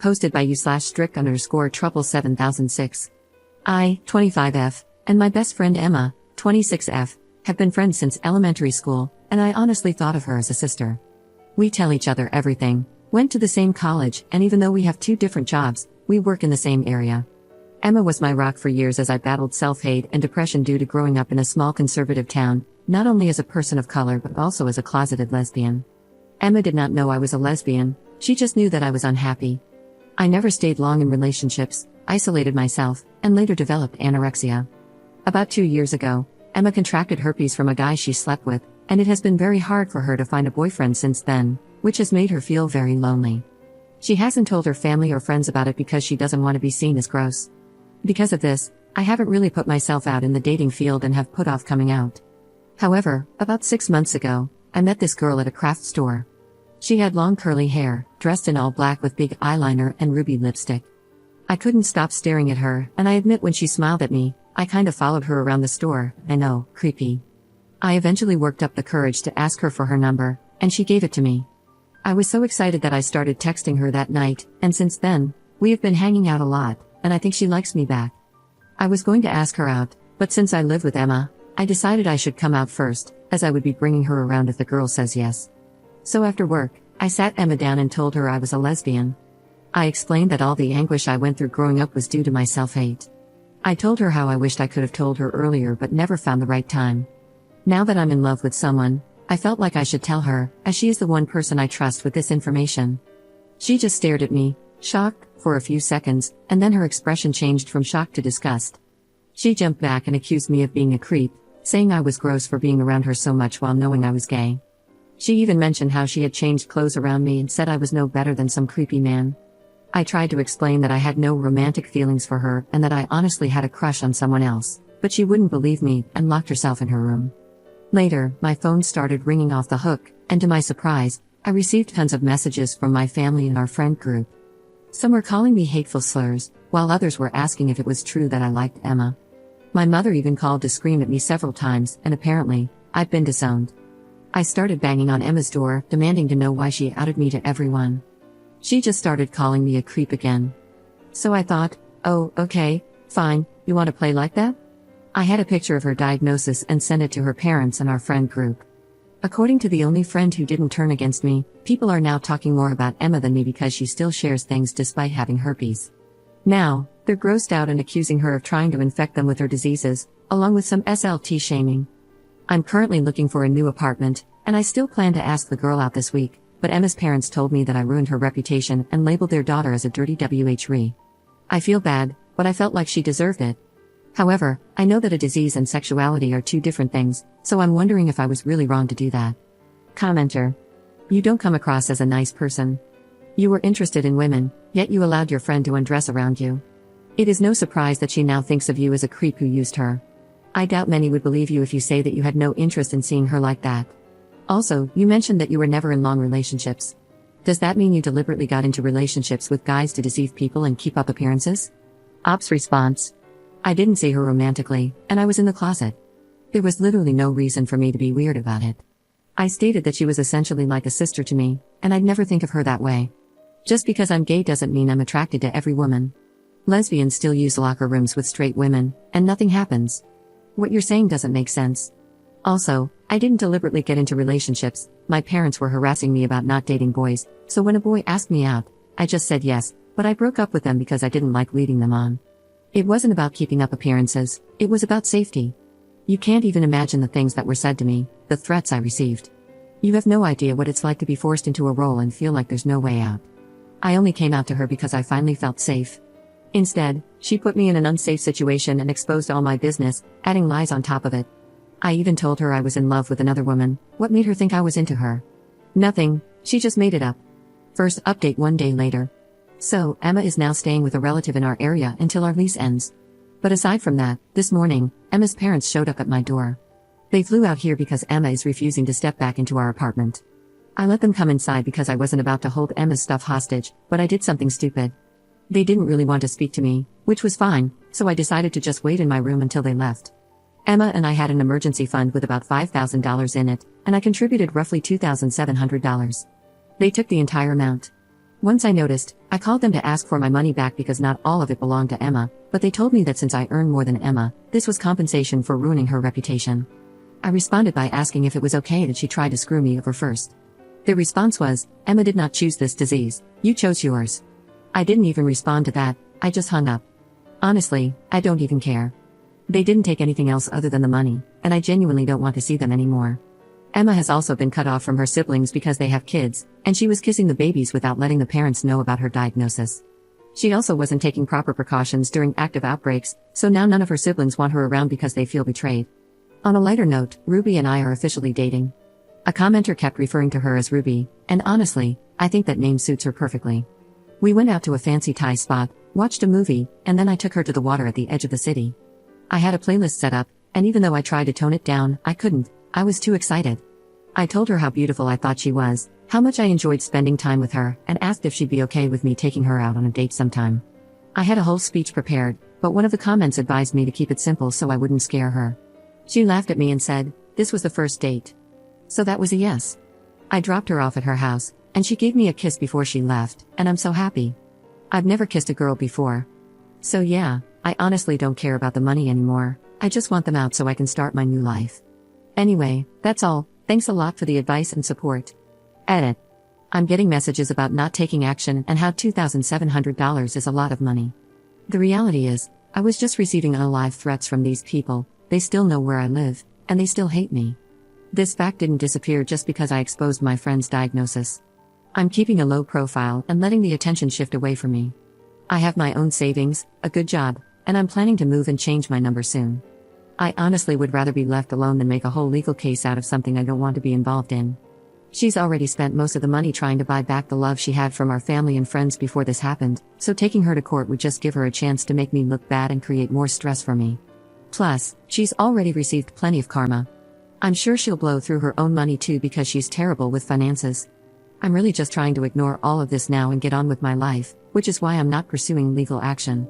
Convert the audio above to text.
Hosted by u/strict_trouble7006. I, 25F, and my best friend Emma, 26F, have been friends since elementary school, and I honestly thought of her as a sister. We tell each other everything, went to the same college, and even though we have 2 different jobs, we work in the same area. Emma was my rock for years as I battled self-hate and depression due to growing up in a small conservative town, not only as a person of color but also as a closeted lesbian. Emma did not know I was a lesbian, she just knew that I was unhappy. I never stayed long in relationships, isolated myself, and later developed anorexia. About 2 years ago, Emma contracted herpes from a guy she slept with, and it has been very hard for her to find a boyfriend since then, which has made her feel very lonely. She hasn't told her family or friends about it because she doesn't want to be seen as gross. Because of this, I haven't really put myself out in the dating field and have put off coming out. However, about 6 months ago, I met this girl at a craft store. She had long curly hair, dressed in all black with big eyeliner and ruby lipstick. I couldn't stop staring at her, and I admit when she smiled at me, I kind of followed her around the store. I know, creepy. I eventually worked up the courage to ask her for her number, and she gave it to me. I was so excited that I started texting her that night, and since then, we have been hanging out a lot, and I think she likes me back. I was going to ask her out, but since I live with Emma, I decided I should come out first, as I would be bringing her around if the girl says yes. So after work, I sat Emma down and told her I was a lesbian. I explained that all the anguish I went through growing up was due to my self-hate. I told her how I wished I could have told her earlier but never found the right time. Now that I'm in love with someone, I felt like I should tell her, as she is the one person I trust with this information. She just stared at me, shocked, for a few seconds, and then her expression changed from shock to disgust. She jumped back and accused me of being a creep, saying I was gross for being around her so much while knowing I was gay. She even mentioned how she had changed clothes around me and said I was no better than some creepy man. I tried to explain that I had no romantic feelings for her and that I honestly had a crush on someone else, but she wouldn't believe me and locked herself in her room. Later, my phone started ringing off the hook, and to my surprise, I received tons of messages from my family and our friend group. Some were calling me hateful slurs, while others were asking if it was true that I liked Emma. My mother even called to scream at me several times, and apparently, I've been disowned. I started banging on Emma's door, demanding to know why she outed me to everyone. She just started calling me a creep again. So I thought, oh, okay, fine, you want to play like that? I had a picture of her diagnosis and sent it to her parents and our friend group. According to the only friend who didn't turn against me, people are now talking more about Emma than me because she still shares things despite having herpes. Now, they're grossed out and accusing her of trying to infect them with her diseases, along with some SLT shaming. I'm currently looking for a new apartment, and I still plan to ask the girl out this week, but Emma's parents told me that I ruined her reputation and labeled their daughter as a dirty WHRE. I feel bad, but I felt like she deserved it. However, I know that a disease and sexuality are 2 different things, so I'm wondering if I was really wrong to do that. Commenter. You don't come across as a nice person. You were interested in women, yet you allowed your friend to undress around you. It is no surprise that she now thinks of you as a creep who used her. I doubt many would believe you if you say that you had no interest in seeing her like that. Also, you mentioned that you were never in long relationships. Does that mean you deliberately got into relationships with guys to deceive people and keep up appearances? Ops response. I didn't see her romantically, and I was in the closet. There was literally no reason for me to be weird about it. I stated that she was essentially like a sister to me, and I'd never think of her that way. Just because I'm gay doesn't mean I'm attracted to every woman. Lesbians still use locker rooms with straight women, and nothing happens. What you're saying doesn't make sense. Also, I didn't deliberately get into relationships. My parents were harassing me about not dating boys, so when a boy asked me out, I just said yes, but I broke up with them because I didn't like leading them on. It wasn't about keeping up appearances, it was about safety. You can't even imagine the things that were said to me, the threats I received. You have no idea what it's like to be forced into a role and feel like there's no way out. I only came out to her because I finally felt safe. Instead, she put me in an unsafe situation and exposed all my business, adding lies on top of it. I even told her I was in love with another woman. What made her think I was into her? Nothing, she just made it up. First update 1 day later. So, Emma is now staying with a relative in our area until our lease ends. But aside from that, this morning, Emma's parents showed up at my door. They flew out here because Emma is refusing to step back into our apartment. I let them come inside because I wasn't about to hold Emma's stuff hostage, but I did something stupid. They didn't really want to speak to me, which was fine, so I decided to just wait in my room until they left. Emma and I had an emergency fund with about $5,000 in it, and I contributed roughly $2,700. They took the entire amount. Once I noticed, I called them to ask for my money back because not all of it belonged to Emma, but they told me that since I earned more than Emma, this was compensation for ruining her reputation. I responded by asking if it was okay that she tried to screw me over first. Their response was, "Emma did not choose this disease, you chose yours." I didn't even respond to that, I just hung up. Honestly, I don't even care. They didn't take anything else other than the money, and I genuinely don't want to see them anymore. Emma has also been cut off from her siblings because they have kids, and she was kissing the babies without letting the parents know about her diagnosis. She also wasn't taking proper precautions during active outbreaks, so now none of her siblings want her around because they feel betrayed. On a lighter note, Ruby and I are officially dating. A commenter kept referring to her as Ruby, and honestly, I think that name suits her perfectly. We went out to a fancy Thai spot, watched a movie, and then I took her to the water at the edge of the city. I had a playlist set up, and even though I tried to tone it down, I couldn't. I was too excited. I told her how beautiful I thought she was, how much I enjoyed spending time with her, and asked if she'd be okay with me taking her out on a date sometime. I had a whole speech prepared, but one of the comments advised me to keep it simple so I wouldn't scare her. She laughed at me and said, "This was the first date." So that was a yes. I dropped her off at her house, and she gave me a kiss before she left, and I'm so happy. I've never kissed a girl before. So yeah, I honestly don't care about the money anymore, I just want them out so I can start my new life. Anyway, that's all. Thanks a lot for the advice and support. Edit. I'm getting messages about not taking action and how $2,700 is a lot of money. The reality is, I was just receiving unalive threats from these people, they still know where I live, and they still hate me. This fact didn't disappear just because I exposed my friend's diagnosis. I'm keeping a low profile and letting the attention shift away from me. I have my own savings, a good job, and I'm planning to move and change my number soon. I honestly would rather be left alone than make a whole legal case out of something I don't want to be involved in. She's already spent most of the money trying to buy back the love she had from our family and friends before this happened, so taking her to court would just give her a chance to make me look bad and create more stress for me. Plus, she's already received plenty of karma. I'm sure she'll blow through her own money too because she's terrible with finances. I'm really just trying to ignore all of this now and get on with my life, which is why I'm not pursuing legal action.